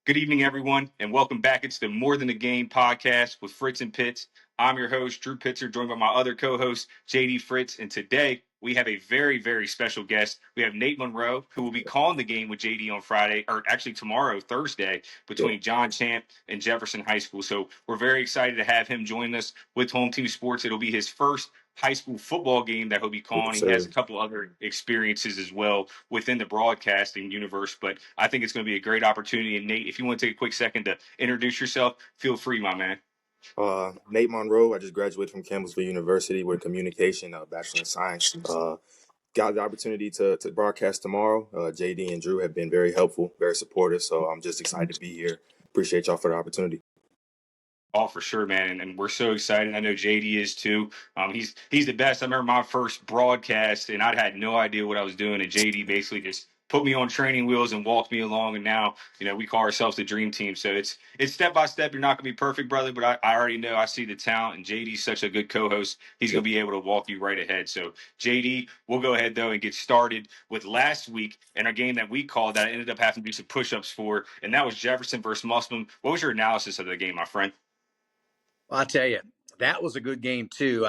Good evening, everyone, and welcome back. It's the More Than a Game podcast with Fritz and Pitts. I'm your host, Drew Pitzer, joined by my other co-host, JD Fritz. And today we have a very, very special guest. We have Nate Monroe, who will be calling the game with JD on Friday, or actually tomorrow, Thursday, Yep. between John Champ and Jefferson High School. So we're very excited to have him join us with Home Team Sports. It'll be his first high school football game that he'll be calling. Yes, He has sir. a couple other experiences as well within the broadcasting universe, but I think it's going to be a great opportunity. And Nate, if you want to take a quick second to introduce yourself, feel free, my man. Nate Monroe. I just graduated from Campbellsville University with communication, Bachelor in Science. Got the opportunity to broadcast tomorrow. JD and Drew have been very helpful, very supportive. So I'm just excited to be here. Appreciate y'all for the opportunity. Oh, for sure, man, and we're so excited. I know JD is too. He's the best. I remember my first broadcast, and I had no idea what I was doing, and JD basically just put me on training wheels and walked me along. And now, we call ourselves the Dream Team. So it's step by step. You're not going to be perfect, brother, but I already know I see the talent, and JD's such a good co-host. He's going Yep. to be able to walk you right ahead. So JD, we'll go ahead though and get started with last week and our game that we called that I ended up having to do some push-ups for, and that was Jefferson versus Muslim. What was your analysis of the game, my friend? Well, I tell you, that was a good game too.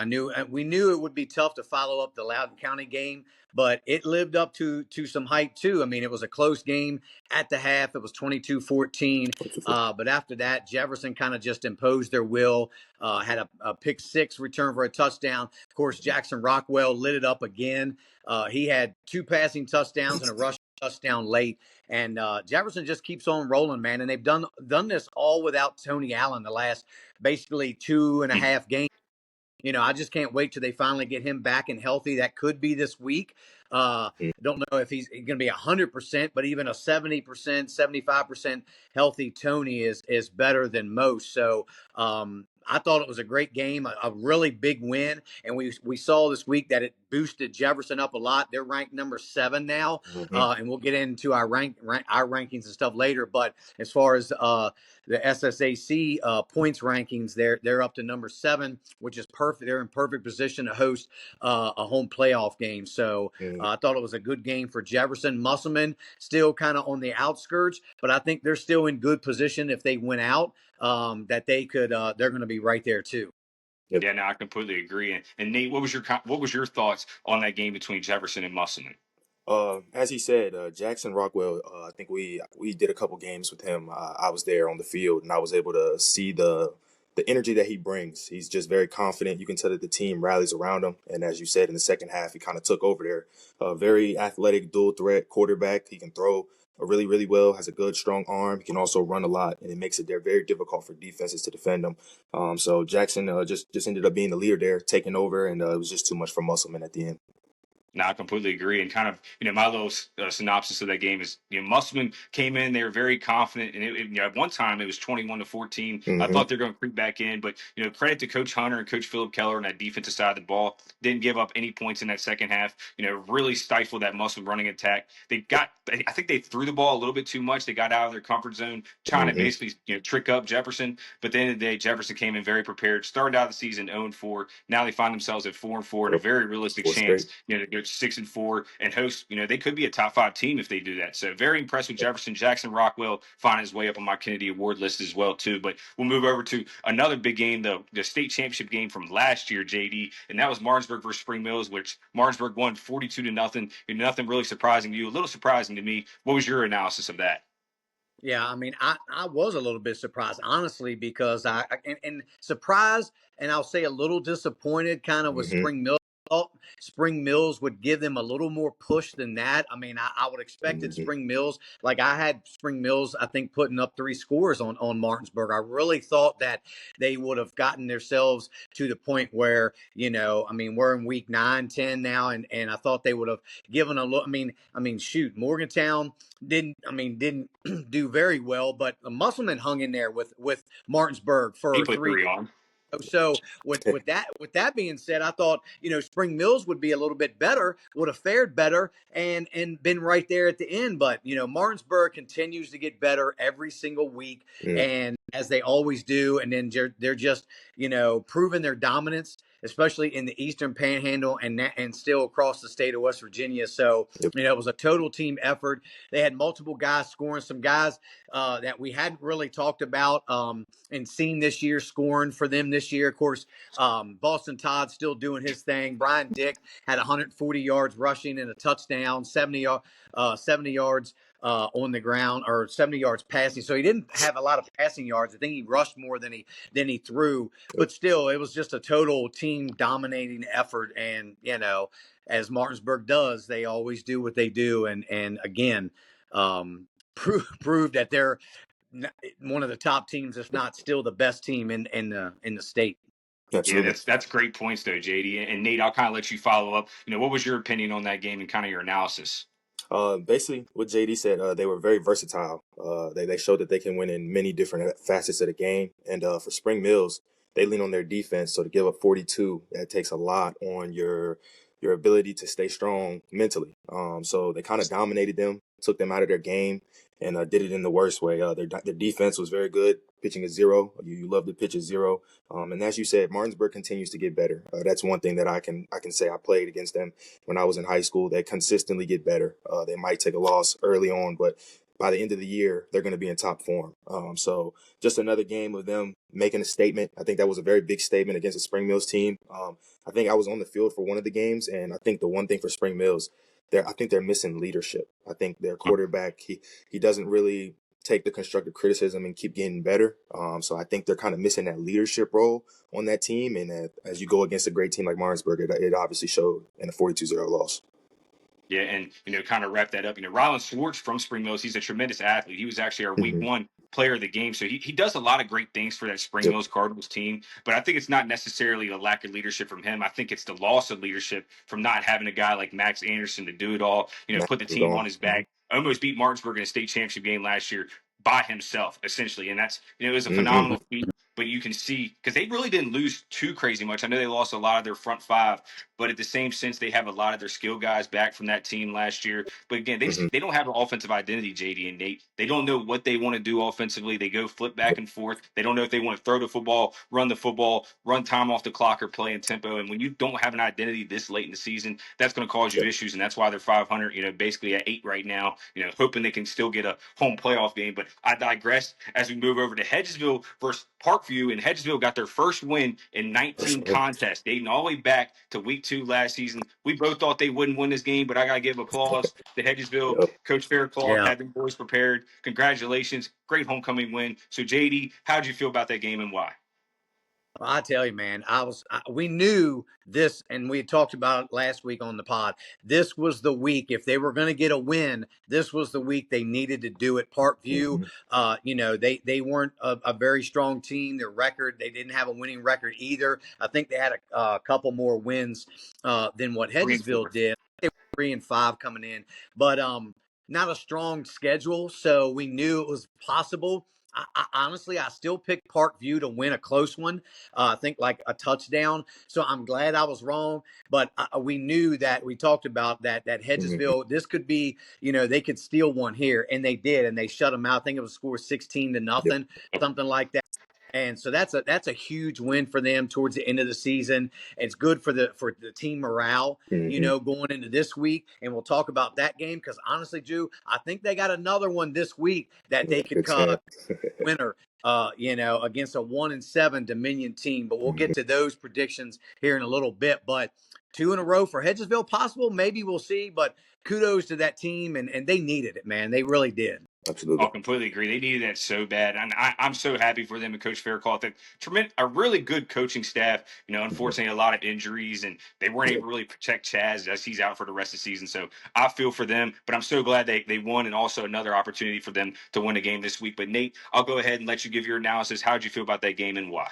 We knew it would be tough to follow up the Loudoun County game, but it lived up to some hype too. I mean, it was a close game at the half. It was 22-14. But after that, Jefferson kind of just imposed their will. Had a pick six return for a touchdown. Of course, Jackson Rockwell lit it up again. He had two passing touchdowns and a rush touchdown late. And Jefferson just keeps on rolling, man. And they've done this all without Tony Allen the last basically 2.5 games. I just can't wait till they finally get him back and healthy. That could be this week. Don't know if he's going to be 100%, but even a 70%, 75% healthy Tony is better than most. So I thought it was a great game, a really big win, and we saw this week that it boosted Jefferson up a lot. They're ranked number 7 now, Mm-hmm. and we'll get into our our rankings and stuff later. But as far as the SSAC points rankings, they're up to number 7, which is perfect. They're in perfect position to host a home playoff game. So I thought it was a good game for Jefferson. Musselman still kind of on the outskirts, but I think they're still in good position if they win out. That they could, they're going to be right there too. Yep. Yeah, no, I completely agree. And Nate, what was your thoughts on that game between Jefferson and Musselman? As he said, Jackson Rockwell. I think we did a couple games with him. I was there on the field, and I was able to see the energy that he brings. He's just very confident. You can tell that the team rallies around him. And as you said, in the second half, he kind of took over there. Very athletic, dual threat quarterback. He can throw really, really well. Has a good, strong arm. He can also run a lot, and it makes it very difficult for defenses to defend him. So Jackson just ended up being the leader there, taking over, and it was just too much for Musselman at the end. No, I completely agree. And kind of, my little synopsis of that game is, Musselman came in, they were very confident. And at one time it was 21-14. I Mm-hmm. thought they're going to creep back in. But, credit to Coach Hunter and Coach Philip Keller on that defensive side of the ball. Didn't give up any points in that second half. Really stifled that Musselman running attack. I think they threw the ball a little bit too much. They got out of their comfort zone, trying to Mm-hmm. basically, trick up Jefferson. But at the end of the day, Jefferson came in very prepared, started out the season 0-4. Now they find themselves at 4-4 and a Yep. very realistic Four straight. chance, to go 6-4 and host. They could be a top 5 team if they do that. So very impressed with Jefferson. Jackson Rockwell finding his way up on my Kennedy Award list as well too. But we'll move over to another big game, the state championship game from last year, JD, and that was Martinsburg versus Spring Mills, which Martinsburg won 42-0. Nothing really surprising to you, a little surprising to me. What was your analysis of that? Yeah, I mean, I was a little bit surprised, honestly, because and surprised, and I'll say a little disappointed, kind of with Mm-hmm. Spring Mills. Thought Spring Mills would give them a little more push than that. I mean, I would expected Mm-hmm. Spring Mills. Like I had Spring Mills, I think, putting up 3 scores on Martinsburg. I really thought that they would have gotten themselves to the point where, I mean, we're in week 9, 10 now, and I thought they would have given a look. I mean, shoot, Morgantown didn't do very well, but Musselman hung in there with Martinsburg He for put 3. 3 on. So with that being said, I thought Spring Mills would be a little bit better, would have fared better, and been right there at the end. But Martinsburg continues to get better every single week, Mm-hmm. and as they always do. And then they're just proving their dominance especially in the Eastern Panhandle and still across the state of West Virginia. So, Yep. it was a total team effort. They had multiple guys scoring, some guys that we hadn't really talked about and seen this year scoring for them this year. Of course, Boston Todd still doing his thing. Brian Dick had 140 yards rushing and a touchdown, 70 yards on the ground, or 70 yards passing. So he didn't have a lot of passing yards. I think he rushed more than he threw. Yep. But still, it was just a total team dominating effort. And as Martinsburg does, they always do what they do. And again, proved that they're one of the top teams, if not still the best team in the state. Yeah, Absolutely. that's great points though, JD. And Nate, I'll kind of let you follow up. What was your opinion on that game and kind of your analysis? Basically, what JD said, they were very versatile. They showed that they can win in many different facets of the game. And for Spring Mills, they lean on their defense. So to give up 42, that takes a lot on your ability to stay strong mentally. So they kind of dominated them, took them out of their game, and did it in the worst way. Their defense was very good, pitching a zero. You love to pitch a zero. And as you said, Martinsburg continues to get better. That's one thing that I can say. I played against them when I was in high school. They consistently get better. They might take a loss early on, but by the end of the year, they're going to be in top form. So just another game of them making a statement. I think that was a very big statement against the Spring Mills team. I think I was on the field for one of the games, and I think the one thing for Spring Mills, I think they're missing leadership. I think their quarterback, he doesn't really take the constructive criticism and keep getting better. So I think they're kind of missing that leadership role on that team. And as you go against a great team like Martinsburg, it obviously showed in a 42-0 loss. Yeah, and kind of wrap that up. Rylan Swartz from Spring Mills, he's a tremendous athlete. He was actually our week Mm-hmm. one player of the game. So he does a lot of great things for that Spring Yep. Mills Cardinals team. But I think it's not necessarily a lack of leadership from him. I think it's the loss of leadership from not having a guy like Max Anderson to do it all, Matt put the was team gone. on his back. Almost beat Martinsburg in a state championship game last year by himself, essentially. And that's, it was a Mm-hmm. phenomenal feat. But you can see, because they really didn't lose too crazy much. I know they lost a lot of their front five, but at the same sense, they have a lot of their skill guys back from that team last year. But again, Mm-hmm. they don't have an offensive identity, JD and Nate. They don't know what they want to do offensively. They go flip back and forth. They don't know if they want to throw the football, run time off the clock, or play in tempo. And when you don't have an identity this late in the season, that's going to cause you Yep. issues. And that's why they're 500, basically at 8 right now, hoping they can still get a home playoff game. But I digress as we move over to Hedgesville versus Parkview. And Hedgesville got their first win in 19 contests, dating all the way back to week 2 last season. We both thought they wouldn't win this game, but I got to give applause to Hedgesville. Yep. Coach Faircloth Yeah. had the boys prepared. Congratulations. Great homecoming win. So, JD, how did you feel about that game and why? I tell you, man, we knew this, and we talked about it last week on the pod. This was the week. If they were going to get a win, this was the week they needed to do it. Parkview, Mm-hmm. They weren't a very strong team. Their record, they didn't have a winning record either. I think they had a couple more wins than what 3 and Hedgesville 4. did. They were 3-5 coming in, but not a strong schedule. So we knew it was possible. Honestly, I still picked Parkview to win a close one. I think like a touchdown. So I'm glad I was wrong. But we knew that we talked about that Mm-hmm. Hedgesville, this could be, they could steal one here. And they did. And they shut them out. I think it was score 16-0, Yep. something like that. And so that's a huge win for them towards the end of the season. It's good for the team morale, Mm-hmm. going into this week. And we'll talk about that game because honestly, Drew, I think they got another one this week that Yeah, they could good chance. winner, against a 1-7 Dominion team. But we'll get Mm-hmm. to those predictions here in a little bit. But 2 in a row for Hedgesville, possible. Maybe we'll see. But kudos to that team, and they needed it, man. They really did. Absolutely. I'll completely agree. They needed that so bad, and I'm so happy for them and Coach Faircloth. That a really good coaching staff. Mm-hmm. Unfortunately, a lot of injuries, and they weren't able Yep. to really protect Chaz as he's out for the rest of the season. So I feel for them, but I'm so glad they won, and also another opportunity for them to win a game this week. But Nate, I'll go ahead and let you give your analysis. How did you feel about that game and why?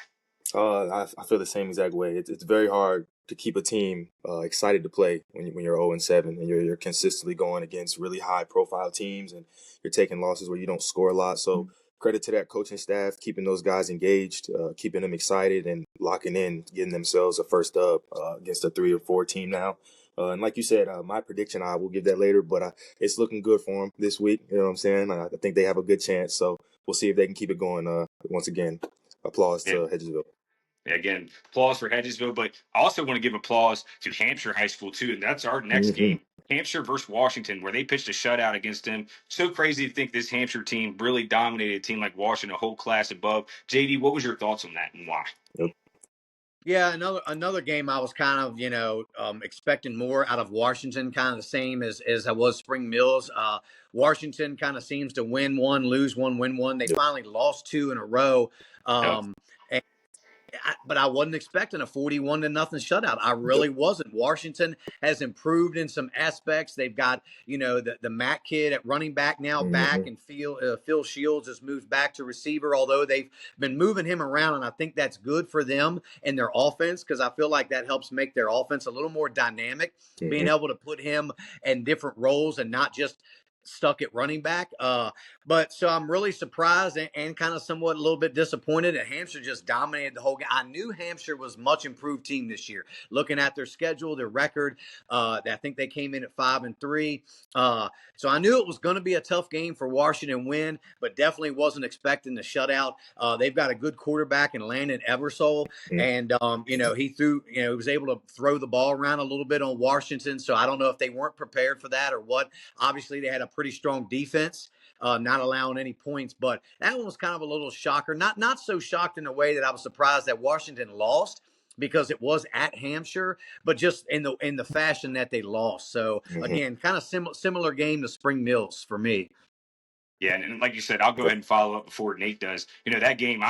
I feel the same exact way. It's very hard to keep a team excited to play when you're 0-7 and you're consistently going against really high profile teams and you're taking losses where you don't score a lot. So credit to that coaching staff, keeping those guys engaged, keeping them excited and locking in, getting themselves a first dub against a 3 or 4 team now. And like you said, my prediction, I will give that later, but it's looking good for them this week. You know what I'm saying? I think they have a good chance. So we'll see if they can keep it going. Once again, applause Yeah. to Hedgesville. Again, applause for Hedgesville, but I also want to give applause to Hampshire High School too, and that's our next Hmm. game. Hampshire versus Washington, where they pitched a shutout against them. So crazy to think this Hampshire team really dominated a team like Washington, a whole class above. JD, what was your thoughts on that and why? Yep. Yeah, another game I was kind of expecting more out of Washington, kind of the same as I was Spring Mills. Washington kind of seems to win one, lose one, win one. They Yep. finally lost two in a row. Yep. Um, but I wasn't expecting a 41 to nothing shutout. I Yep. really wasn't. Washington has improved in some aspects. They've got, the Matt kid at running back now back, Hmm. and Phil Shields has moved back to receiver, although they've been moving him around. And I think that's good for them and their offense, because I feel like that helps make their offense a little more dynamic, being Hmm. able to put him in different roles and not just stuck at running back. But so I'm really surprised and kind of somewhat a little bit disappointed that Hampshire just dominated the whole game. I knew Hampshire was a much improved team this year. Looking at their schedule, their record, I think they came in at 5-3. So I knew it was going to be a tough game for Washington win, but definitely wasn't expecting the shutout. They've got a good quarterback in Landon Eversole, and he threw, was able to throw the ball around a little bit on Washington. So I don't know if they weren't prepared for that or what. Obviously, they had a pretty strong defense, not allowing any points. But that one was kind of a little shocker. Not so shocked in a way that I was surprised that Washington lost, because it was at Hampshire, but just in the fashion that they lost. So Hmm. again, kind of similar game to Spring Mills for me. Yeah, and like you said, I'll go ahead and follow up before Nate does. That game,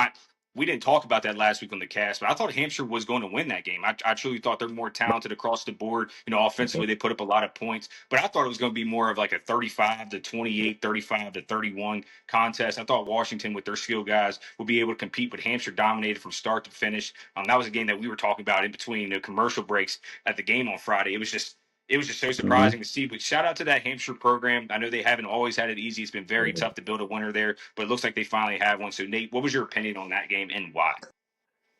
we didn't talk about that last week on the cast, but I thought Hampshire was going to win that game. I truly thought they're more talented across the board. Hmm. Offensively, they put up a lot of points, but I thought it was going to be more of like a 35-28, 35-31 contest. I thought Washington, with their skill guys, would be able to compete, but Hampshire dominated from start to finish. That was a game that we were talking about in between the commercial breaks at the game on Friday. It was just so Mm-hmm. surprising to see. But shout out to that Hampshire program. I know they haven't always had it easy. It's been very Hmm. tough to build a winner there, but it looks like they finally have one. So, Nate, what was your opinion on that game and why?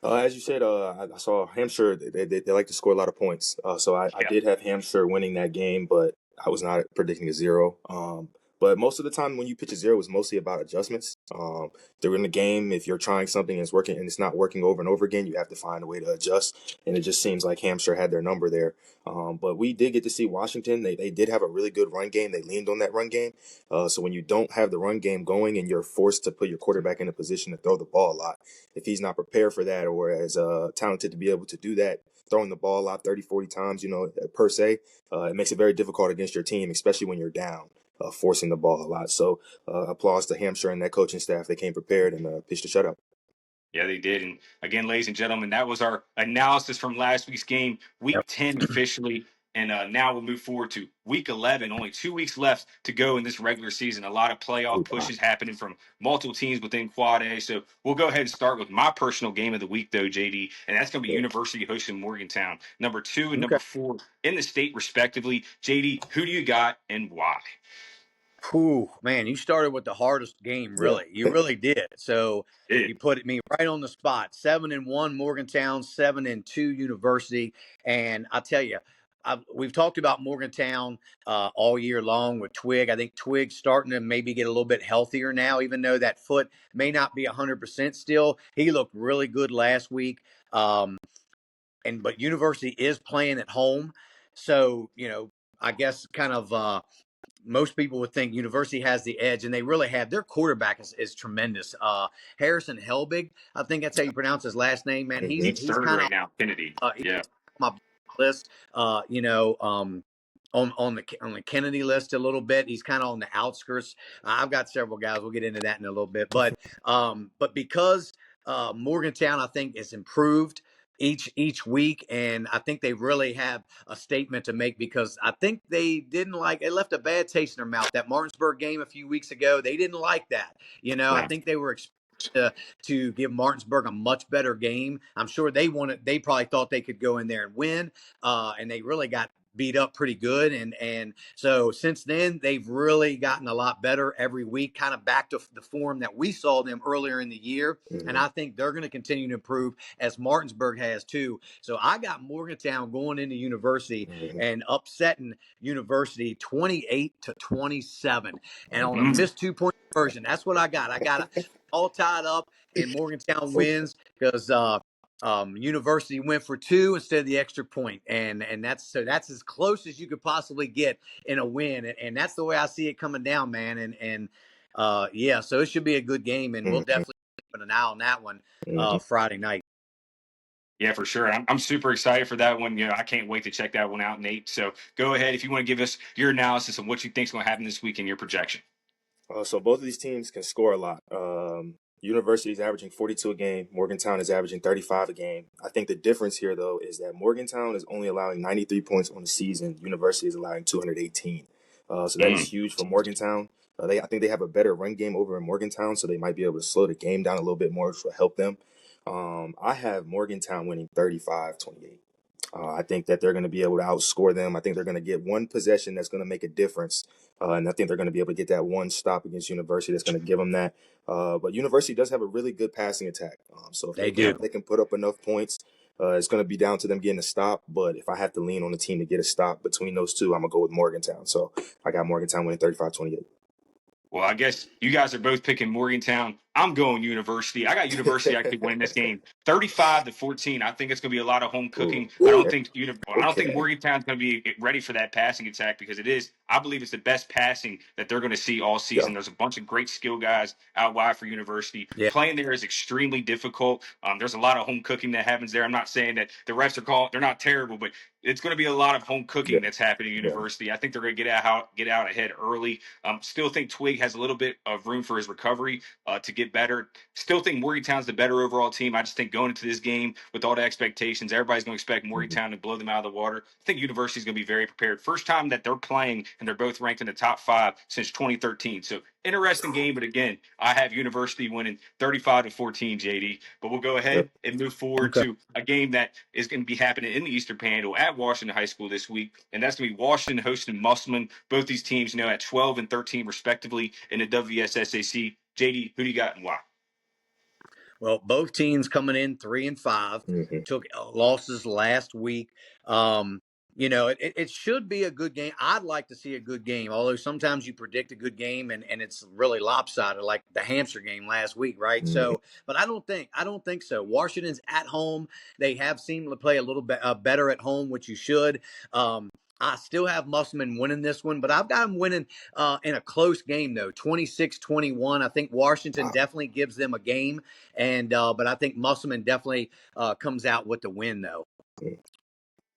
As you said, I saw Hampshire. They like to score a lot of points. So I Yeah, did have Hampshire winning that game, but I was not predicting a zero. But most of the time when you pitch a zero, it's mostly about adjustments. During the game, if you're trying something and it's working and it's not working over and over again, you have to find a way to adjust. And it just seems like Hampshire had their number there. But we did get to see Washington. They did have a really good run game. They leaned on that run game. So when you don't have the run game going and you're forced to put your quarterback in a position to throw the ball a lot, if he's not prepared for that or as talented to be able to do that, throwing the ball out 30, 40 times, per se, it makes it very difficult against your team, especially when you're down, forcing the ball a lot. So applause to Hampshire and that coaching staff. They came prepared and pitched a shutout. yeah, they did. And again, ladies and gentlemen, that was our analysis from last week's game, week Yep. 10 officially. And now we'll move forward to week 11. Only 2 weeks left to go in this regular season. A lot of playoff pushes happening from multiple teams within Quad A. So we'll go ahead and start with my personal game of the week, though, JD. And that's going to be University hosting Morgantown, number 2 and Okay. number 4 in the state, respectively. JD, who do you got and why? Whew, man, you started with the hardest game, Yeah. really. You really did. So Yeah. you put me right on the spot. 7-1 Morgantown, 7-2 University, and I tell you, we've talked about Morgantown all year long with Twig. I think Twig's starting to maybe get a little bit healthier now, even though that foot may not be 100% still. He looked really good last week, but University is playing at home, so I guess kind of. Most people would think University has the edge, and they really have. Their quarterback is tremendous. Harrison Helbig, I think that's how you pronounce his last name. Man, he's Hmm. He's he's third kind of right now, Kennedy. he's Yeah. on my list. On the Kennedy list a little bit. He's kind of on the outskirts. I've got several guys. We'll get into that in a little bit, but because Morgantown, I think, is improved each week, and I think they really have a statement to make, because I think they left a bad taste in their mouth. That Martinsburg game a few weeks ago, they didn't like that. I Right. think they were to give Martinsburg a much better game. I'm sure they probably thought they could go in there and win, and they really got beat up pretty good. And so since then, they've really gotten a lot better every week, kind of back to the form that we saw them earlier in the year. And Hmm. I think they're going to continue to improve, as Martinsburg has too. So I got Morgantown going into University Hmm. and upsetting University 28-27, and on a Mhm. missed 2 point conversion. That's what I got. I got all tied up, and Morgantown wins because University went for two instead of the extra point, and that's as close as you could possibly get in a win, and that's the way I see it coming down, man. And yeah, so it should be a good game, and we'll Hmm. definitely keep an eye on that one Hmm. Friday night. Yeah, for sure. I'm super excited for that one. I can't wait to check that one out, Nate. So go ahead if you want to give us your analysis of what you think is going to happen this week and your projection. So both of these teams can score a lot. University is averaging 42 a game. Morgantown is averaging 35 a game. I think the difference here, though, is that Morgantown is only allowing 93 points on the season. University is allowing 218. So that is Mm. huge for Morgantown. I think they have a better run game over in Morgantown, so they might be able to slow the game down a little bit more, which will help them. I have Morgantown winning 35-28. I think that they're going to be able to outscore them. I think they're going to get one possession that's going to make a difference. And I think they're going to be able to get that one stop against University that's going to give them that. But University does have a really good passing attack. So if They Yep. do. they can put up enough points, it's going to be down to them getting a stop. But if I have to lean on the team to get a stop between those two, I'm going to go with Morgantown. So I got Morgantown winning 35-28. Well, I guess you guys are both picking Morgantown. I'm going University. I got University actually winning this game 35-14. I think it's going to be a lot of home Ooh, cooking. I don't okay. think I don't think Okay. Morgantown's going to be ready for that passing attack because it is. I believe it's the best passing that they're going to see all Yeah. season. There's a bunch of great skill guys out wide for University. Yeah, Playing there is extremely difficult. There's a lot of home cooking that happens there. I'm not saying that the refs are they're not terrible, but it's going to be a lot of home Yeah. cooking that's happening at Yeah. University. I think they're going to get out ahead early. Still think Twig has a little bit of room for his recovery to get better. Still think Morgantown's the better overall team. I just think going into this game with all the expectations, everybody's going to expect Mhm. Morgantown to blow them out of the water. I think University's going to be very prepared. First time that they're playing and they're both ranked in the top 5 since 2013. So interesting game, but again, I have University winning 35-14, JD. But we'll go Yep. ahead and move forward okay. to a game that is going to be happening in the Eastern Panhandle at Washington High School this week, and that's going to be Washington hosting Musselman. Both these teams, at 12 and 13 respectively in the WSSAC. JD, who do you got and why? Well, both teams coming in 3-5, Hmm. took losses last week. Um, it should be a good game. I'd like to see a good game, although sometimes you predict a good game and it's really lopsided, like the hamster game last week, right? Hmm. So, but I don't think so. Washington's at home. They have seemed to play a little bit better at home, which you should. I still have Musselman winning this one, but I've got them winning in a close game, though, 26-21. I think Washington Wow. definitely gives them a game. But I think Musselman definitely comes out with the win, though.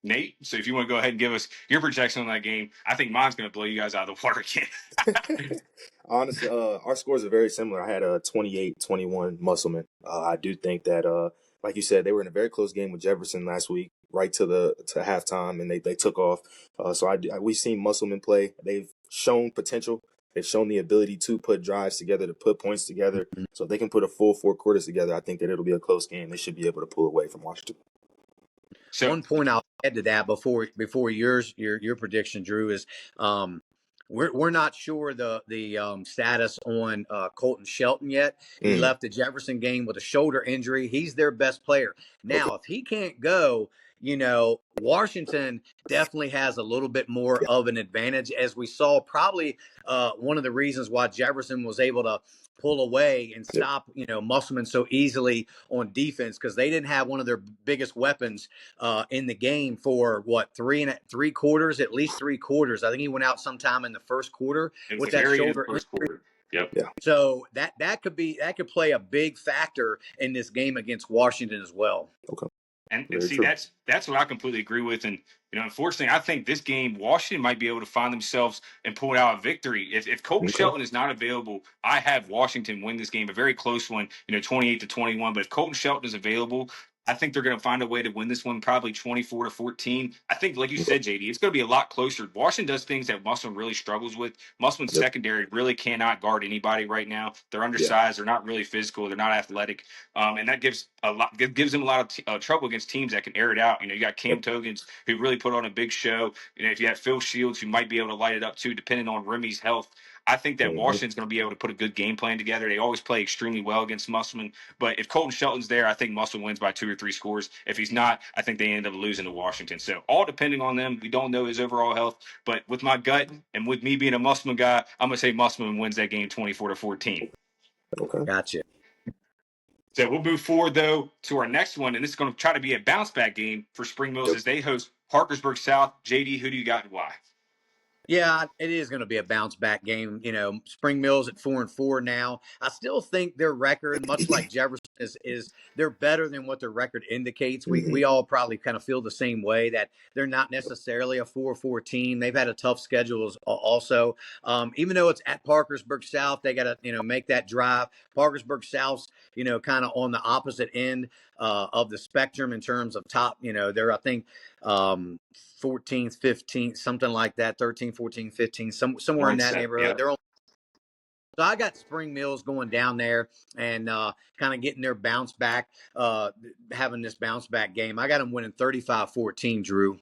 Nate, so if you want to go ahead and give us your projection on that game, I think mine's going to blow you guys out of the water again. Honestly, our scores are very similar. I had a 28-21 Musselman. I do think that, like you said, they were in a very close game with Jefferson last week, right to halftime, and they took off. We've seen Musselman play. They've shown potential. They've shown the ability to put drives together, to put points together. So if they can put a full 4 quarters together, I think that it'll be a close game. They should be able to pull away from Washington. So One point I'll add to that before your prediction, Drew, is um, we're not sure the status on Colton Shelton yet. He Mm, left the Jefferson game with a shoulder injury. He's their best player. okay. Now, if he can't go, Washington definitely has a little bit more Yeah. of an advantage, as we saw. Probably one of the reasons why Jefferson was able to pull away and Yep. stop Musselman so easily on defense, because they didn't have one of their biggest weapons in the game for what, 3.75 quarters, at least 3 quarters. I think he went out sometime in the first quarter it was with the that very end of the shoulder first injury. quarter. Yep. Yeah. So that could play a big factor in this game against Washington as well. Okay. And Very see, true. that's what I completely agree with. And unfortunately, I think this game Washington might be able to find themselves and pull out a victory. If Colton Okay. Shelton is not available, I have Washington win this game, a very close one, 28-21. But if Colton Shelton is available, I think they're going to find a way to win this one, probably 24-14. I think, like you Okay. said, JD, it's going to be a lot closer. Washington does things that Musselman really struggles with. Musselman's Yep. secondary really cannot guard anybody right now. They're Yeah. undersized. They're not really physical. They're not athletic. And that gives them a lot of trouble against teams that can air it out. You got Yep. Cam Togans who really put on a big show. If you have Phil Shields who might be able to light it up too, depending on Remy's health. I think that Hmm. Washington's going to be able to put a good game plan together. They always play extremely well against Musselman. But if Colton Shelton's there, I think Musselman wins by 2 or 3 scores. If he's not, I think they end up losing to Washington. So all depending on them. We don't know his overall health. But with my gut and with me being a Musselman guy, I'm going to say Musselman wins that game 24-14. Okay. Gotcha. So we'll move forward, though, to our next one, and this is going to try to be a bounce back game for Spring Mills Yep. as they host Parkersburg South. JD, who do you got and why? Yeah, it is going to be a bounce back game. You know, Spring Mill's at 4-4 now. I still think their record, much like Jefferson, is they're better than what their record indicates. We Hmm. all probably kind of feel the same way that they're not necessarily a 4-4 team. They've had a tough schedule also. Even though it's at Parkersburg South, they got to make that drive. Parkersburg South's kind of on the opposite end of the spectrum in terms of top. They're I think 14th, 15th, something like that, 13, 14, 15, somewhere in One that set. neighborhood. Yeah. So I got Spring Mills going down there and kind of getting their bounce back, having this bounce back game. I got them winning 35-14, Drew.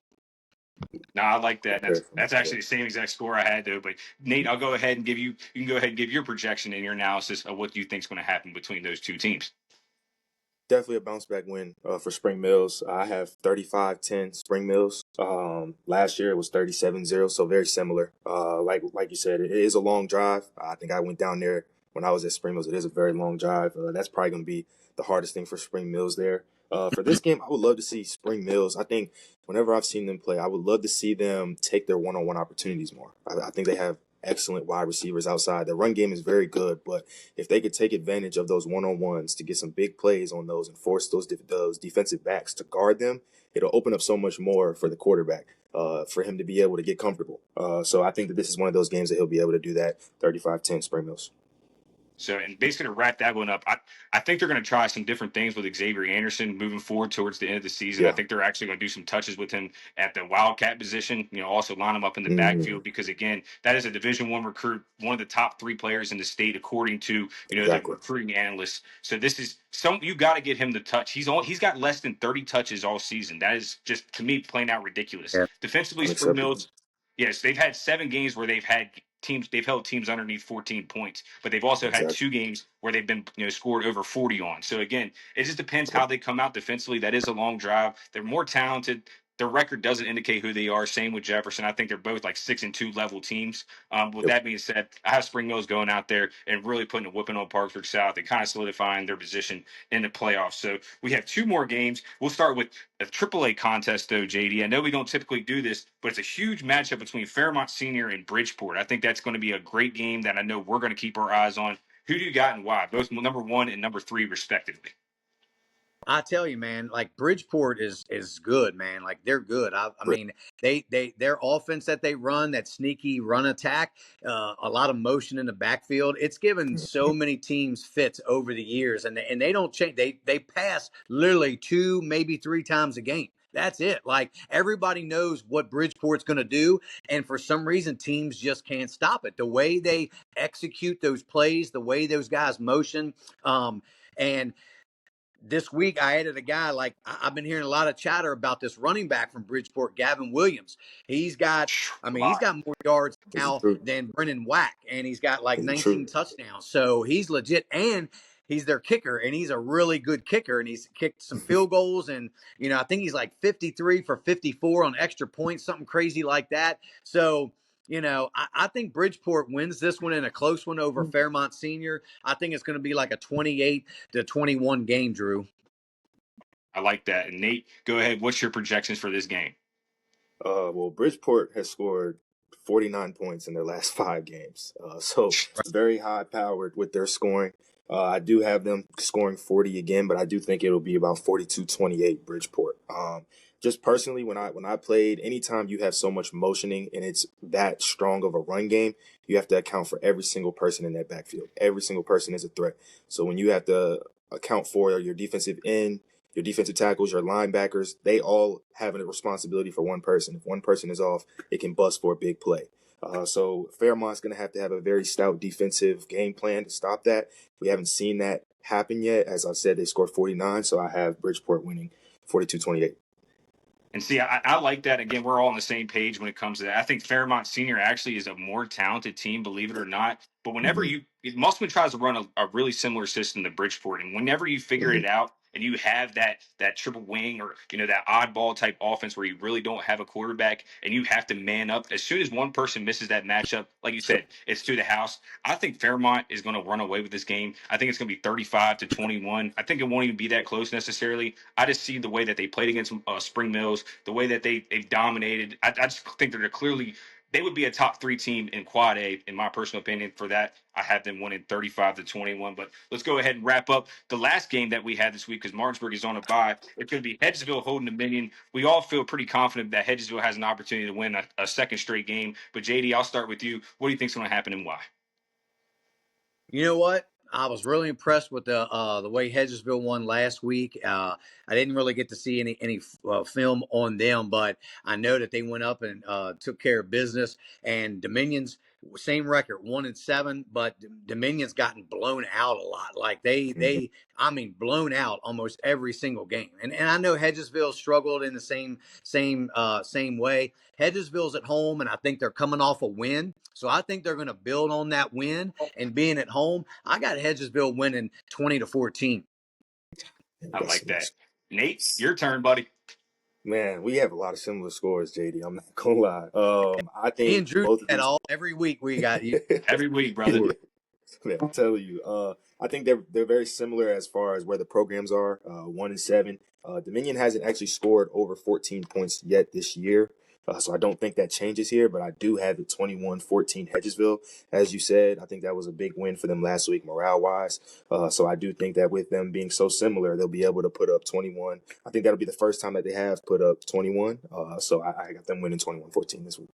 No, I like that. Fair That's yeah. actually the same exact score I had, though. But Nate, I'll go ahead and give you. You can go ahead and give your projection and your analysis of what you think is going to happen between those two teams. Definitely a bounce back win for Spring Mills. I have 35-10 Spring Mills. Last year it was 37-0, so very similar. Like you said, it is a long drive. I think I went down there when I was at Spring Mills. It is a very long drive. That's probably going to be the hardest thing for Spring Mills there. For this game, I would love to see Spring Mills. I think whenever I've seen them play, I would love to see them take their one-on-one opportunities more. I think they have excellent wide receivers outside. The run game is very good, but if they could take advantage of those one-on-ones to get some big plays on those and force those defensive backs to guard them, it'll open up so much more for the quarterback for him to be able to get comfortable. So I think that this is one of those games that he'll be able to do that. 35-10 Spring Mills. So, and basically to wrap that one up, I think they're going to try some different things with Xavier Anderson moving forward towards the end of the season. I Yeah. think they're actually going to do some touches with him at the Wildcat position. Also line him up in the Mm, backfield because again, that is a Division One recruit, one of the top three players in the state according to the exactly. recruiting analysts. So this is you got to get him the touch. He's got less than 30 touches all season. That is just to me plain out ridiculous. Yeah. Defensively, Spring Unacceptable. Mills. Yes, they've had 7 games where they've held teams underneath 14 points, but they've also had Exactly. 2 games where they've been scored over 40 on. So again, it just depends Yep. how they come out defensively. That is a long drive. They're more talented. Their record doesn't indicate who they are. Same with Jefferson. I think they're both like 6-2 level teams. With Yep. that being said, I have Spring Mills going out there and really putting a whipping on Parksburg South and kind of solidifying their position in the playoffs. So we have 2 more games. We'll start with a AAA contest, though, JD. I know we don't typically do this, but it's a huge matchup between Fairmont Senior and Bridgeport. I think that's going to be a great game that I know we're going to keep our eyes on. Who do you got and why? Both number 1 and number 3, respectively. I tell you, man, like Bridgeport is good, man. Like they're good. I Great. mean, their offense that they run, that sneaky run attack, a lot of motion in the backfield. It's given so many teams fits over the years, and they don't change. They pass literally 2, maybe 3 times a game. That's it. Like everybody knows what Bridgeport's going to do, and for some reason, teams just can't stop it. The way they execute those plays, the way those guys motion, and this week I added a guy like I've been hearing a lot of chatter about this running back from Bridgeport, Gavin Williams. He's got, I A mean, he's lot. got more yards Is it now true? than Brennan Whack, and he's got like Is it 19 true? touchdowns. So he's legit, and he's their kicker, and he's a really good kicker, and he's kicked some field goals, and I think he's like 53 for 54 on extra points, something crazy like that. So. I think Bridgeport wins this one in a close one over Fairmont Senior. I think it's going to be like a 28-21 game, Drew. I like that. And Nate, go ahead. What's your projections for this game? Well, Bridgeport has scored 49 points in their last 5 games. So very high powered with their scoring. I do have them scoring 40 again, but I do think it'll be about 42-28 Bridgeport. Just personally, when I played, anytime you have so much motioning and it's that strong of a run game, you have to account for every single person in that backfield. Every single person is a threat. So when you have to account for your defensive end, your defensive tackles, your linebackers, they all have a responsibility for one person. If one person is off, it can bust for a big play. So Fairmont's going to have a very stout defensive game plan to stop that. We haven't seen that happen yet. As I said, they scored 49, so I have Bridgeport winning 42-28. And see, I like that. Again, we're all on the same page when it comes to that. I think Fairmont Senior actually is a more talented team, believe it or not. But whenever Mm-hmm. Musselman tries to run a really similar system to Bridgeport, and whenever you figure Mm-hmm. it out, and you have that triple wing or that oddball type offense where you really don't have a quarterback and you have to man up. As soon as one person misses that matchup, like you said, it's to the house. I think Fairmont is going to run away with this game. I think it's going to be 35-21. I think it won't even be that close necessarily. I just see the way that they played against Spring Mills, the way that they've dominated. I just think that they're clearly they would be a top 3 team in Quad A, in my personal opinion. For that, I have them winning 35-21. But let's go ahead and wrap up the last game that we had this week because Martinsburg is on a bye. It's going to be Hedgesville holding Dominion. We all feel pretty confident that Hedgesville has an opportunity to win a second straight game. But JD, I'll start with you. What do you think is going to happen and why? You know what? I was really impressed with the way Hedgesville won last week. I didn't really get to see any film on them, but I know that they went up and took care of business. And Dominion's same record, 1-7, but Dominion's gotten blown out a lot. Like Mhm. I mean, blown out almost every single game. And I know Hedgesville struggled in the same way. Hedgesville's at home, and I think they're coming off a win, so I think they're going to build on that win and being at home. I got Hedgesville winning 20-14. I That's like that. Nate, your turn, buddy. Man, we have a lot of similar scores, JD. I'm not gonna lie. I Me think and Drew both of at these. all every week we got you. Every week, brother. Man, I'm telling you, I think they're very similar as far as where the programs are. 1-7. Dominion hasn't actually scored over 14 points yet this year, so I don't think that changes here. But I do have it 21-14 Hedgesville, as you said. I think that was a big win for them last week, morale wise. So I do think that with them being so similar, they'll be able to put up 21. I think that'll be the first time that they have put up 21. So I got them winning 21-14 this week.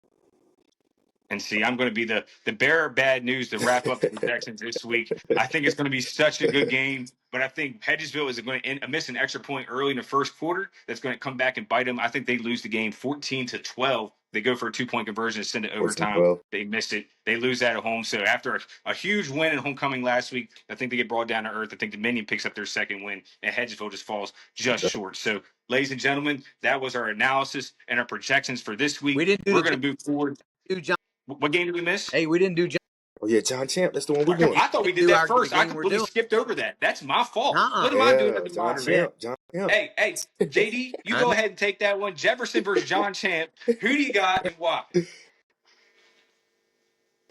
And see, I'm going to be the bearer of bad news to wrap up the projections this week. I think it's going to be such a good game, but I think Hedgesville is going to miss an extra point early in the first quarter. That's going to come back and bite them. I think they lose the game 14-12. They go for a 2-point conversion and send it overtime. 14-12. They missed it. They lose that at home. So after a huge win at homecoming last week, I think they get brought down to earth. I think Dominion picks up their second win, and Hedgesville just falls just short. So, ladies and gentlemen, that was our analysis and our projections for this week. We didn't do We're the going to move forward. do John. What game did we miss? Hey, we didn't do John. Oh yeah, John Champ. That's the one we're doing. I thought we did Do that the first. I game we're completely doing. skipped over that. That's my fault. Uh-uh. What am I doing Yeah, as the John moderator? Champ. John Champ. Hey, JD, you I go know. ahead and take that one. Jefferson versus John Champ. Who do you got and why?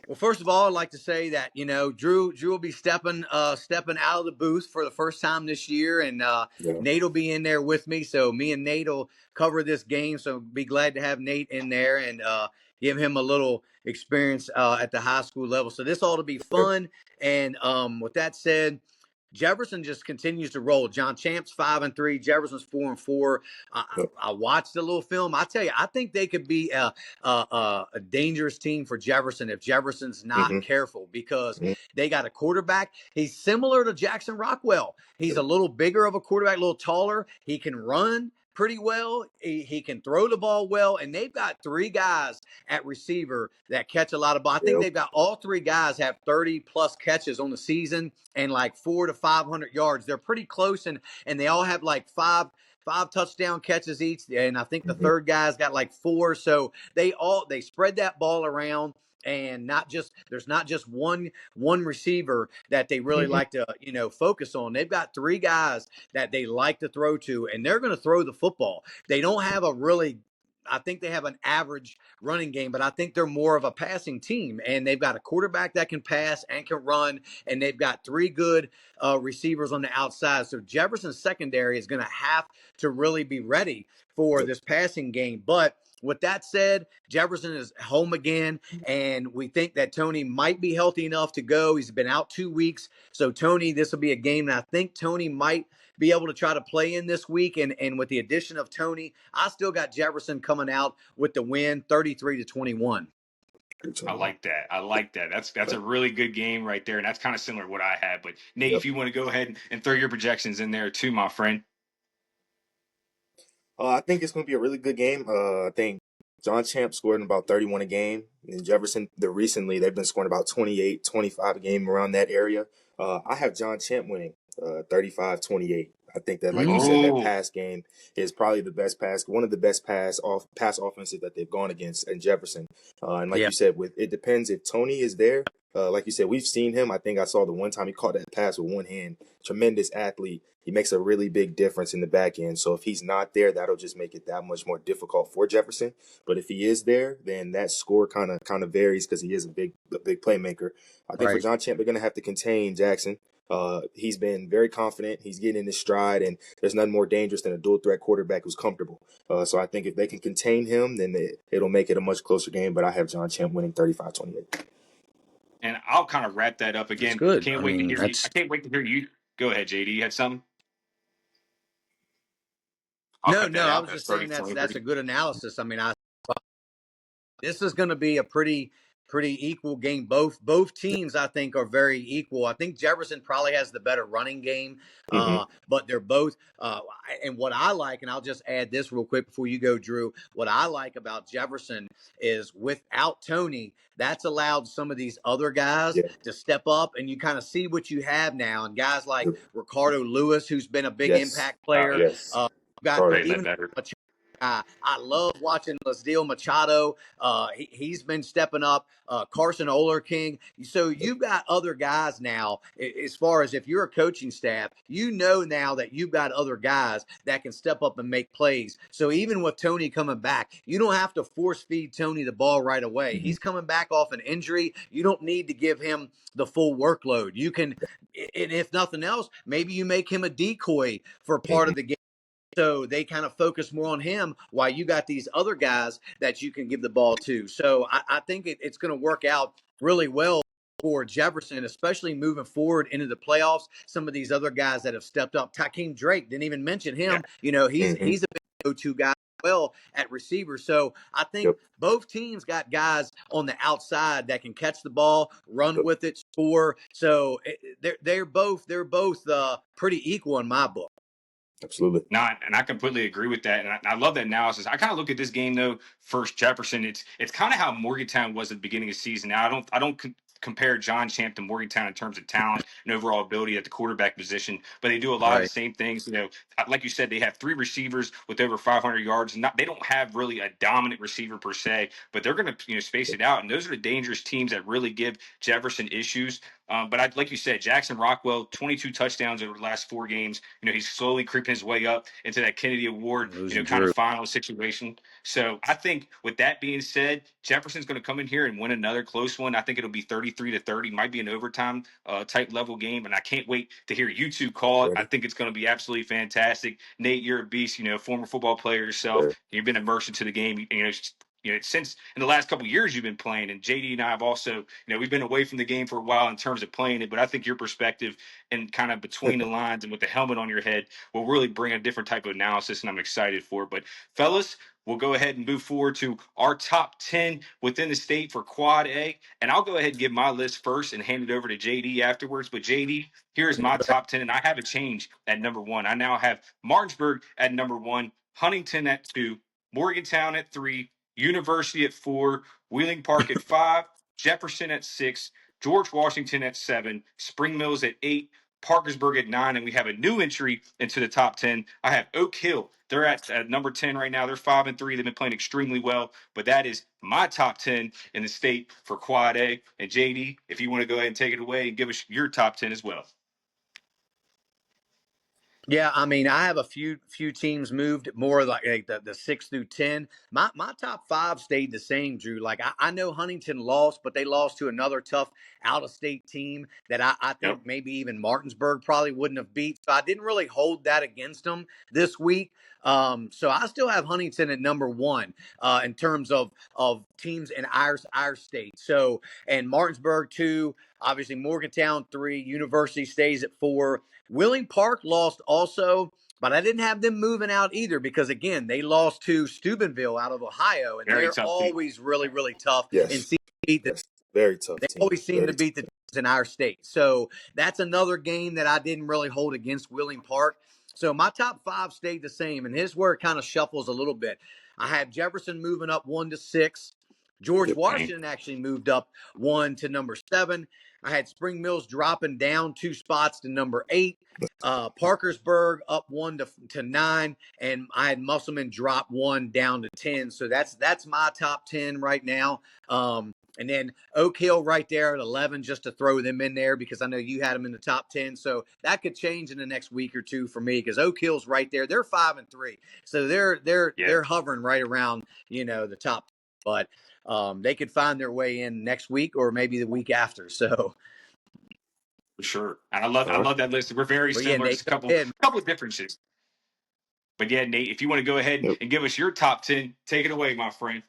Well, first of all, I'd like to say that Drew will be stepping out of the booth for the first time this year, and Yeah. Nate will be in there with me. So me and Nate will cover this game. So be glad to have Nate in there and give him a little experience at the high school level. So this ought to be fun. And with that said, Jefferson just continues to roll. John Champ's 5-3. Jefferson's 4-4. I watched the little film. I tell you, I think they could be a dangerous team for Jefferson if Jefferson's not Mm-hmm. careful because Mm-hmm. they got a quarterback. He's similar to Jackson Rockwell. He's a little bigger of a quarterback, a little taller. He can run pretty well. He can throw the ball well, and they've got 3 guys at receiver that catch a lot of ball. I think Yep. they've got all 3 guys have 30 plus catches on the season and like 400 to 500 yards. They're pretty close, and they all have like five touchdown catches each, and I think the Mm-hmm. third guy's got like 4. So they spread that ball around. And there's not just one receiver that they really Mm-hmm. like to focus on. They've got 3 guys that they like to throw to, and they're going to throw the football. They don't have I think they have an average running game, but I think they're more of a passing team, and they've got a quarterback that can pass and can run, and they've got 3 good receivers on the outside. So Jefferson's secondary is going to have to really be ready for Yep. this passing game. But with that said, Jefferson is home again, and we think that Tony might be healthy enough to go. He's been out 2 weeks. So, Tony, this will be a game that I think Tony might be able to try to play in this week. And with the addition of Tony, I still got Jefferson coming out with the win 33-21. I like that. I like that. That's a really good game right there, and that's kind of similar to what I had. But Nate, Yep. if you want to go ahead and throw your projections in there too, my friend. I think it's going to be a really good game. I think John Champ scored about 31 a game. And Jefferson, recently, they've been scoring about 28, 25 a game around that area. I have John Champ winning 35-28. I think that, like you said, that Oh, pass game is probably one of the best pass offenses that they've gone against in Jefferson. And like Yeah. you said, with it depends if Tony is there. Like you said, we've seen him. I think I saw the one time he caught that pass with one hand. Tremendous athlete. He makes a really big difference in the back end. So if he's not there, that'll just make it that much more difficult for Jefferson. But if he is there, then that score kind of varies because he is a big playmaker. I think for Right. John Champ, they're going to have to contain Jackson. He's been very confident. He's getting in his stride, and there's nothing more dangerous than a dual threat quarterback who's comfortable. So I think if they can contain him, then it'll make it a much closer game. But I have John Champ winning 35-28. and I'll kind of wrap that up That's again. good. Can't I wait to mean, hear you. I that's can't wait to hear you. Go ahead, JD. You had something? I'll no, cut that no. I out. was That's just saying that's 30-23. a good analysis. I mean, this is going to be a pretty equal game. Both teams, I think, are very equal. I think Jefferson probably has the better running game, Mm-hmm. but they're both. And what I like, and I'll just add this real quick before you go, Drew. What I like about Jefferson is without Tony, that's allowed some of these other guys Yeah. to step up, and you kind of see what you have now. And guys like Yep. Ricardo Lewis, who's been a big Yes. impact player. Yes. Got Carter. Say that even better. I love watching Lasdil Machado. He's been stepping up. Carson Oler King. So you've got other guys now. As far as if you're a coaching staff, you know now that you've got other guys that can step up and make plays. So even with Tony coming back, you don't have to force feed Tony the ball right away. Mm-hmm. He's coming back off an injury. You don't need to give him the full workload. You can, and if nothing else, maybe you make him a decoy for part Mm-hmm. of the game. So they kind of focus more on him while you got these other guys that you can give the ball to. So I think it's going to work out really well for Jefferson, especially moving forward into the playoffs. Some of these other guys that have stepped up, Takeem Drake, didn't even mention Yeah. him. You know, he's Mm-hmm. he's a big go-to guy as well at receiver. So I think Yep. both teams got guys on the outside that can catch the ball, run Yep. with it, score. So they're both pretty equal in my book. Absolutely. Not, and I completely agree with that, and I love that analysis. I kind of look at this game though. First Jefferson, it's kind of how Morgantown was at the beginning of the season. Now I don't compare John Champ to Morgantown in terms of talent and overall ability at the quarterback position, but they do a lot of the Right. same things. Like you said, they have three receivers with over 500 yards. Not, they don't have really a dominant receiver per se, but they're going to space Yep. it out, and those are the dangerous teams that really give Jefferson issues. But like you said, Jackson Rockwell, 22 touchdowns over the last 4 games. He's slowly creeping his way up into that Kennedy Award, Losing kind of Drew. final situation. So I think with that being said, Jefferson's going to come in here and win another close one. I think it'll be 33-30, might be an overtime type level game. And I can't wait to hear you two call it. I Ready? think it's going to be absolutely fantastic. Nate, you're a beast, former football player yourself. Sir. You've been immersed into the game. Since in the last couple of years you've been playing, and JD and I have also, we've been away from the game for a while in terms of playing it, but I think your perspective and kind of between the lines and with the helmet on your head will really bring a different type of analysis, and I'm excited for it. But fellas, we'll go ahead and move forward to our top 10 within the state for Quad A, and I'll go ahead and give my list first and hand it over to JD afterwards. But JD, here's my top 10, and I have a change at number one. I now have Martinsburg at number one, Huntington at two, Morgantown at three, University at four, Wheeling Park at five, Jefferson at six, George Washington at seven, Spring Mills at eight, Parkersburg at nine, and we have a new entry into the top 10. I have Oak Hill. They're at number 10 right now. They're 5-3. They've been playing extremely well, but that is my top 10 in the state for Quad A. And JD, if you want to go ahead and take it away and give us your top 10 as well. Yeah, I mean, I have a few teams moved more like the 6 through 10. My top five stayed the same, Drew. Like I know Huntington lost, but they lost to another tough out of state team that I Yep. think maybe even Martinsburg probably wouldn't have beat. So I didn't really hold that against them this week. So I still have Huntington at number one in terms of teams in our state. So and Martinsburg two, obviously Morgantown three, University stays at four. Wheeling Park lost also, but I didn't have them moving out either because, again, they lost to Steubenville out of Ohio, and Very they're tough team. always really, really tough and Yes. seem to beat Yes. Very tough they team. always seem Very to tough. beat the teams in our state. So that's another game that I didn't really hold against Wheeling Park. So my top five stayed the same, and here's where it kind of shuffles a little bit. I have Jefferson moving up 1 to 6. George Yep. Washington actually moved up one to number 7. I had Spring Mills dropping down 2 spots to number 8. Parkersburg up 1 to 9, and I had Musselman drop 1 down to 10. So that's my top 10 right now. And then Oak Hill right there at 11, just to throw them in there because I know you had them in the top 10. So that could change in the next week or two for me because Oak Hill's right there. They're 5-3, so Yeah, they're hovering right around the top. But they could find their way in next week or maybe the week after. So, for sure. And All I right. love that list. We're very but yeah, similar, Nate, just a go ahead. couple of differences. But yeah, Nate, if you want to go ahead Yep. and give us your top 10, take it away, my friend.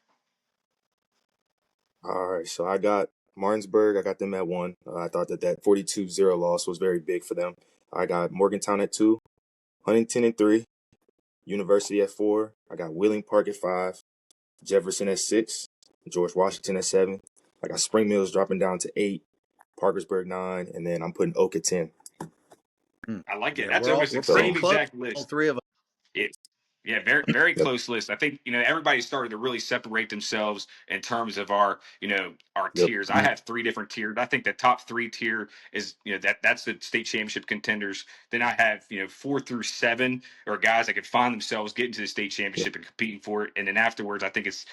All right. So I got Martinsburg. I got them at 1. I thought that 42-0 loss was very big for them. I got Morgantown at 2, Huntington at 3, University at 4. I got Wheeling Park at 5, Jefferson at 6, George Washington at 7. I got Spring Mills dropping down to 8, Parkersburg 9, and then I'm putting Oak at 10. I like it. Yeah, That's almost the we're pretty same So, close. exact All list. three of us. It, yeah, very very yep, close list. I think everybody started to really separate themselves in terms of our our yep, tiers. I Mm-hmm. have 3 different tiers. I think the top 3 tier is that's the state championship contenders. Then I have 4 through 7 or guys that could find themselves getting to the state yep. championship and competing for it. And then afterwards, I think it's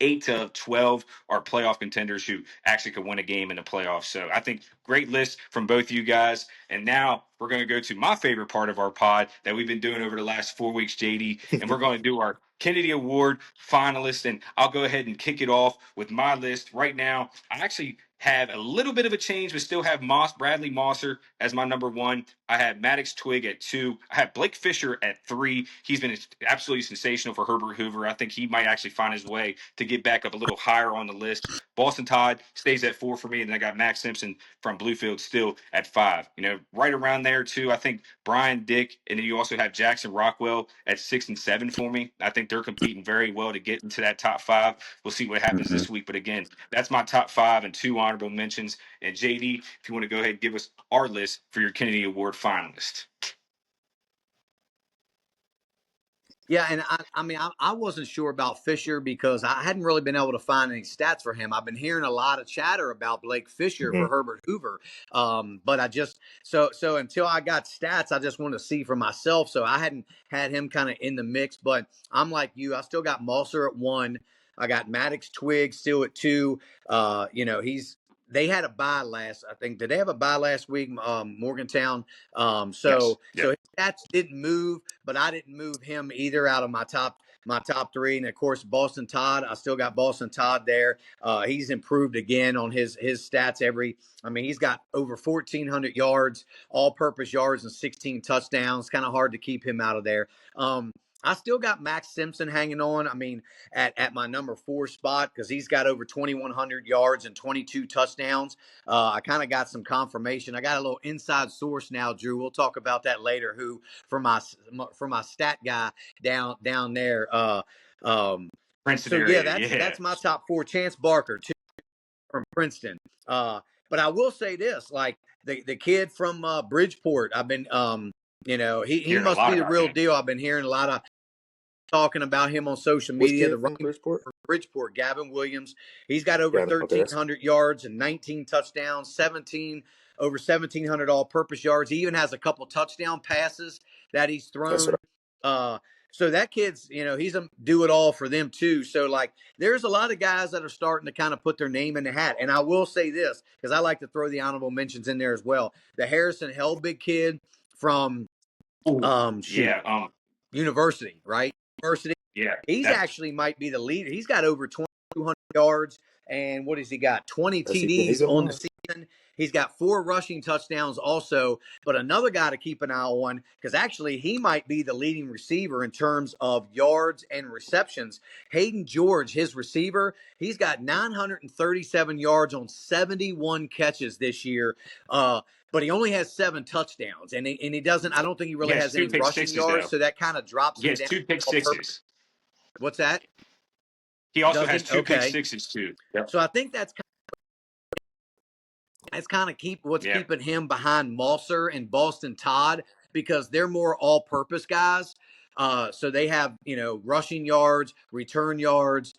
8 to 12 are playoff contenders who actually could win a game in the playoffs. So I think great list from both you guys. And now we're going to go to my favorite part of our pod that we've been doing over the last 4 weeks, JD, and we're going to do our Kennedy Award finalists. And I'll go ahead and kick it off with my list right now. I actually have a little bit of a change, but still have Bradley Mosser as my number 1. I have Maddox Twig at 2. I have Blake Fisher at 3. He's been absolutely sensational for Herbert Hoover. I think he might actually find his way to get back up a little higher on the list. Boston Todd stays at 4 for me, and then I got Max Simpson from Bluefield still at 5. Right around there too. I think Brian Dick, and then you also have Jackson Rockwell at 6 and 7 for me. I think they're competing very well to get into that top 5. We'll see what happens Mm-hmm. this week, but again, that's my top 5 and 2 honorable mentions. And JD, if you want to go ahead and give us our list for your Kennedy Award finalists. Yeah, and I mean, I wasn't sure about Fisher because I hadn't really been able to find any stats for him. I've been hearing a lot of chatter about Blake Fisher Hmm. for Herbert Hoover, but I just so until I got stats, I just wanted to see for myself. So I hadn't had him kind of in the mix. But I'm like you, I still got Malser at 1. I got Maddox Twig still at 2. He's they had a bye last. I think did they have a bye last week? Morgantown. Yes. So Yep. his stats didn't move, but I didn't move him either out of my top 3. And of course, Boston Todd. I still got Boston Todd there. He's improved again on his stats I mean, he's got over 1,400 yards, all-purpose yards, and 16 touchdowns. Kind of hard to keep him out of there. I still got Max Simpson hanging on. I mean, at my number 4 spot because he's got over 2,100 yards and 22 touchdowns. I kind of got some confirmation. I got a little inside source now, Drew. We'll talk about that later. Who for my stat guy down there. Princeton So yeah, area. that's Yeah. my top 4. Chance Barker too from Princeton. But I will say this, like the kid from Bridgeport. I've been he Hearing a must lot be the about real him. deal. I've been hearing a lot of talking about him on social What's media. The kid from running Bridgeport? for Bridgeport, Gavin Williams, he's got over Gavin. Okay, that's 1,300 yards and 19 touchdowns, over 1,700 all-purpose yards. He even has a couple touchdown passes that he's that's thrown. what. Uh, so that kid's, he's a do it all for them too. So like, there's a lot of guys that are starting to kind of put their name in the hat. And I will say this because I like to throw the honorable mentions in there as well. The Harrison Helbig kid from Ooh. shoot Yeah. University, right? University. Yeah. He's That. actually might be the leader. He's got over 2,200 yards and what has he got? 20 That's yeah, he's TDs in on the line. season. He's got 4 rushing touchdowns also. But another guy to keep an eye on because actually he might be the leading receiver in terms of yards and receptions. Hayden George, his receiver, he's got 937 yards on 71 catches this year. But he only has 7 touchdowns, and he doesn't. I don't think he really Yes. has Two any pick rushing sixes yards, though. so that kind of drops He him has down. 2 pick 6s. What's that? He also Does has he? two pick Okay. sixes too. Yep. So I think that's kind of what's Yeah. keeping him behind Malser and Boston Todd because they're more all-purpose guys. So they have, rushing yards, return yards,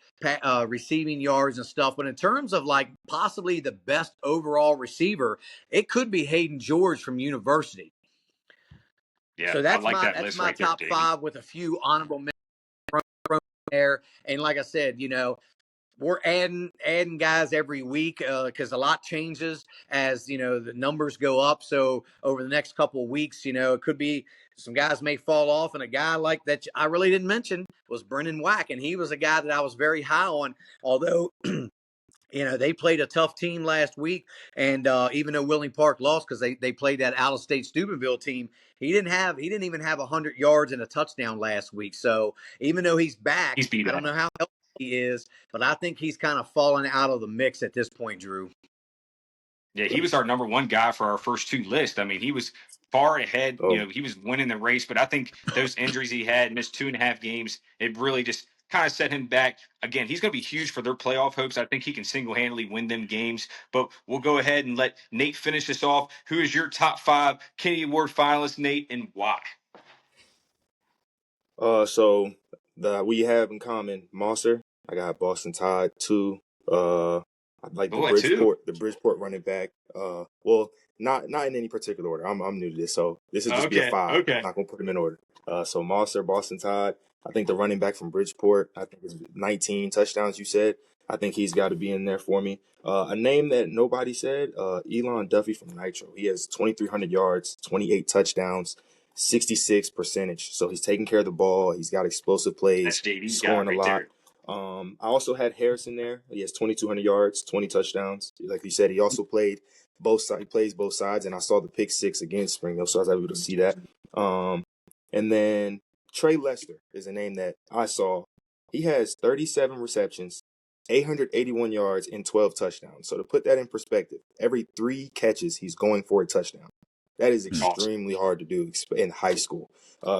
receiving yards and stuff. But in terms of like possibly the best overall receiver, it could be Hayden George from University. Yeah, So I that's like my that that's list my right there, top JD. five with a few honorable mentions there. And like I said, we're adding guys every week because a lot changes as the numbers go up. So over the next couple of weeks, it could be some guys may fall off, and a guy like that I really didn't mention was Brennan Wack, and he was a guy that I was very high on. Although they played a tough team last week, and even though Willing Park lost because they played that out of state Steubenville team, he didn't even have 100 yards and a touchdown last week. So even though he's back, He's beat I don't that. know how healthy he is, but I think he's kind of fallen out of the mix at this point, Drew. Yeah, he was our number one guy for our first two lists. I mean, he was far ahead. Oh, He was winning the race, but I think those injuries he had, missed 2.5 games, it really just kind of set him back. Again, he's going to be huge for their playoff hopes. I think he can single handedly win them games. But we'll go ahead and let Nate finish this off. Who is your top five Kennedy Award finalist, Nate, and why? so we have in common Mosser. I got Boston Todd 2. I like Oh, at two. The Bridgeport running back. Well, not in any particular order. I'm new to this, so this is just be a Okay. 5. I'm Okay. not gonna put them in order. So Mosser, Boston Todd. I think the running back from Bridgeport. I think it's 19 touchdowns. You said. I think he's got to be in there for me. A name that nobody said. Elon Duffy from Nitro. He has 2,300 yards, 28 touchdowns. 66 percentage. So he's taking care of the ball. He's got explosive That's plays, JD's guy scoring a right lot. there. I also had Harrison there. He has 2,200 yards, 20 touchdowns. Like you said, he also played both sides. He plays both sides, and I saw the pick 6 against Springfield, so I was able to see that. And then Trey Lester is a name that I saw. He has 37 receptions, 881 yards, and 12 touchdowns. So to put that in perspective, every 3 catches, he's going for a touchdown. That is Awesome. extremely hard to do in high school.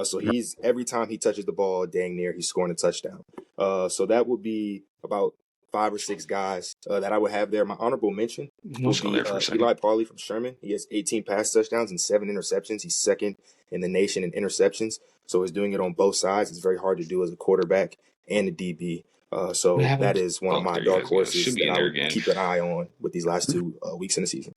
So he's every time he touches the ball, dang near he's scoring a touchdown. So that would be about 5 or 6 guys that I would have there. My honorable mention We'll would go be there for a second. Eli Parley from Sherman. He has 18 pass touchdowns and 7 interceptions. He's second in the nation in interceptions. So he's doing it on both sides. It's very hard to do as a quarterback and a DB. So that is one of my There you dark guys go. Should horses be that in I there would again. keep an eye on with these last 2 weeks in the season.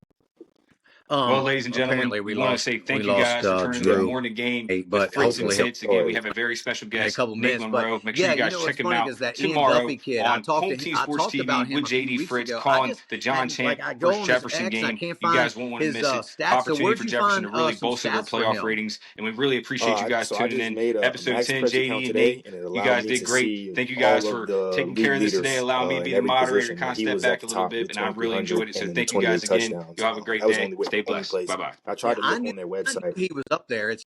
Well, ladies and gentlemen, Apparently we want to say thank you lost guys for turning into Drew, the morning game with but Fritz and hopefully Tits. All Again, we right. have a very special in a guest, couple Nate minutes. But Monroe. Make sure yeah, you guys what's check him funny out is that Ian tomorrow Duffy kid. on I Home Team Sports talked TV about him with a few JD weeks Fritz ago. calling the John Champ I go versus on his Jefferson X and I game. can't You find guys won't want to his miss it. stats. So Opportunity where'd for you Jefferson find to really some bolster their stats for playoff him? ratings, and we really appreciate you guys So I tuning just in. made a Episode Max 10, Press account JD and Nate. today, and it You allowed guys me did to great. see Thank you guys all of for the taking care league of this today, leaders allowing me to be in the every moderator, position. kind And of he step was at back the a little top bit, with and I've really 2,300 enjoyed it. So and then the thank you guys 28 again. touchdowns. Y'all have a great That was day. only Stay only blessed. place. Bye bye. I tried to I look knew on their website. he was up there. It's